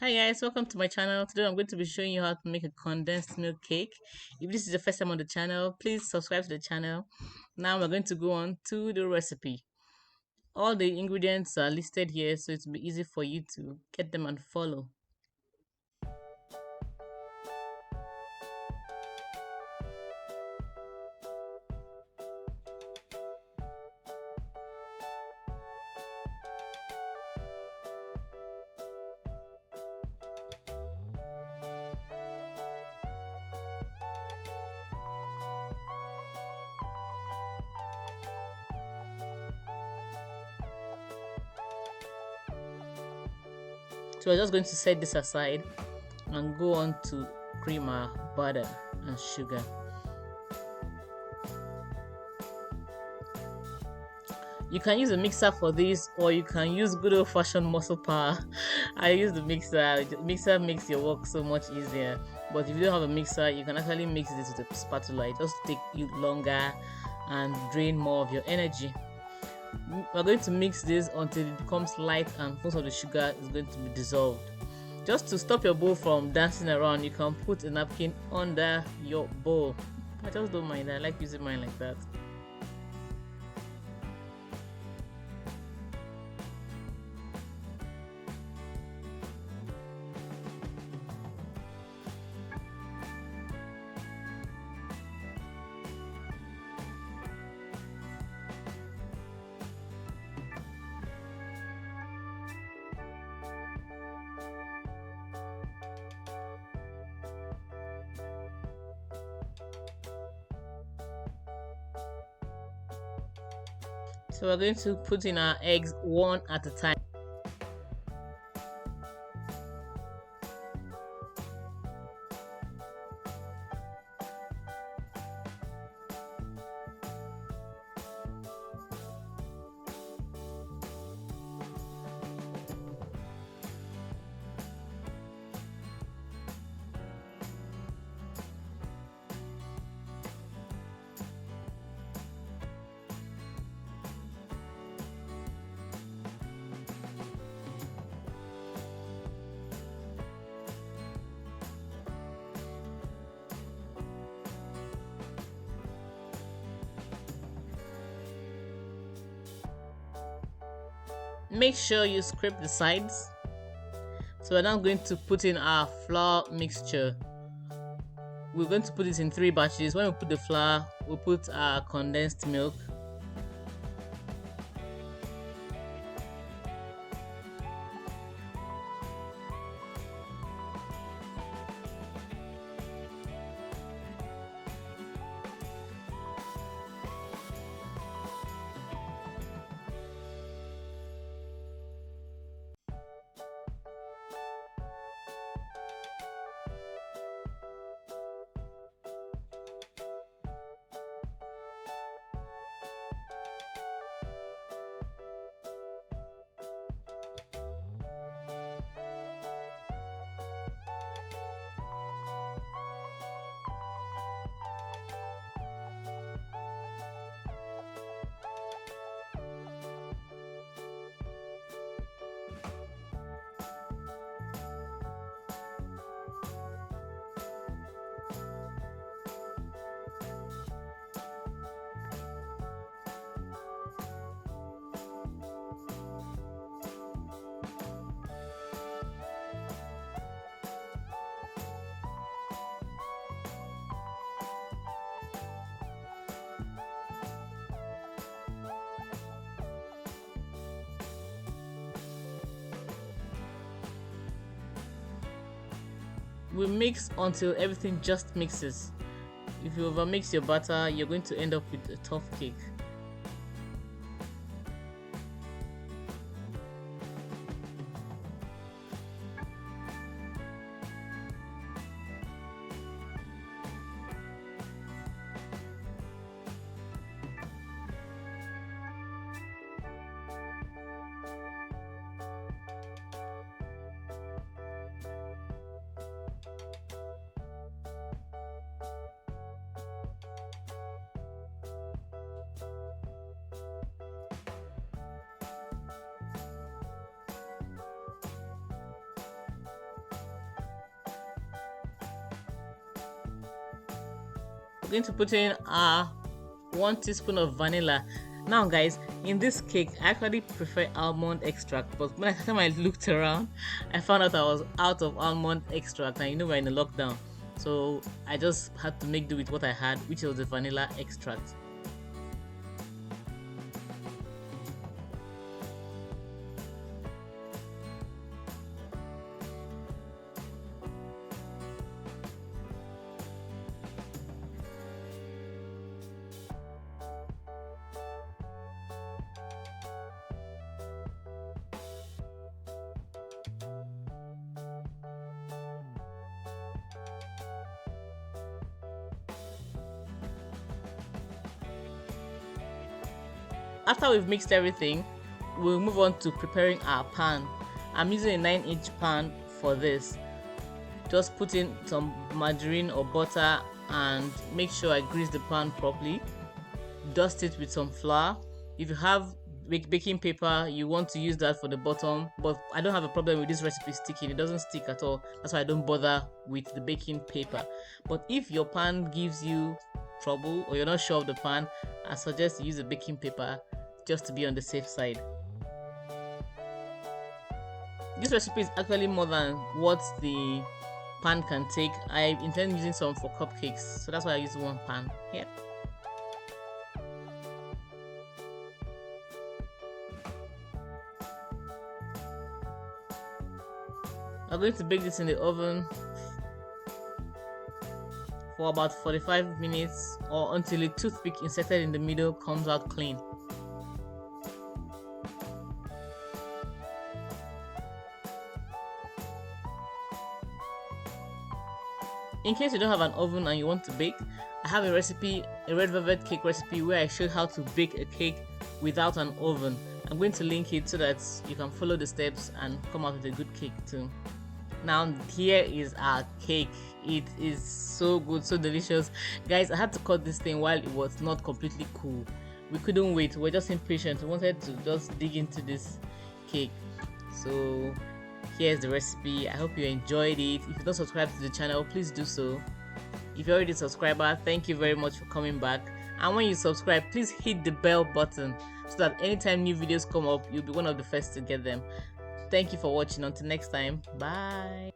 Hi guys, welcome to my channel. Today I'm going to be showing you how to make a condensed milk cake. If this is the first time on the channel, please subscribe to the channel. Now we're going to go on to the recipe. All the ingredients are listed here, so it will be easy for you to get them and follow. So we're just going to set this aside and go on to creamer, butter and sugar. You can use a mixer for this, or you can use good old-fashioned muscle power. I use the mixer. The mixer makes your work so much easier. But if you don't have a mixer, you can actually mix this with a spatula. It just take you longer and drain more of your energy. We're going to mix this until it becomes light and most of the sugar is going to be dissolved. Just to stop your bowl from dancing around, you can put a napkin under your bowl. I just don't mind. I like using mine like that. So we're going to put in our eggs one at a time. Make sure you scrape the sides. So we're now going to put in our flour mixture. We're going to put it in 3 batches. When we put the flour, we'll put our condensed milk. We mix until everything just mixes. If you overmix your batter, you're going to end up with a tough cake. we're going to put in our 1 teaspoon of vanilla. Now guys, in this cake I actually prefer almond extract, but when I looked around, I found out I was out of almond extract, and you know we're in a lockdown, so I just had to make do with what I had, which was the vanilla extract. After we've mixed everything, we'll move on to preparing our pan. I'm using a 9-inch pan for this. Just put in some margarine or butter and make sure I grease the pan properly. Dust it with some flour. If you have baking paper, you want to use that for the bottom, but I don't have a problem with this recipe sticking. It doesn't stick at all. That's why I don't bother with the baking paper. But if your pan gives you trouble or you're not sure of the pan, I suggest you use a baking paper just to be on the safe side. This recipe is actually more than what the pan can take. I intend using some for cupcakes, so that's why I use one pan here. I'm going to bake this in the oven for about 45 minutes or until a toothpick inserted in the middle comes out clean. In case you don't have an oven and you want to bake, I have a recipe, a red velvet cake recipe, where I showed how to bake a cake without an oven. I'm going to link it so that you can follow the steps and come out with a good cake too. Now here is our cake. It is so good, so delicious. Guys, I had to cut this thing while it was not completely cool. We couldn't wait, we were just impatient. We wanted to just dig into this cake. So here's the recipe. I hope you enjoyed it. If you don't subscribe to the channel, please do so. If you're already a subscriber, thank you very much for coming back. And when you subscribe, please hit the bell button so that anytime new videos come up, you'll be one of the first to get them. Thank you for watching. Until next time, bye.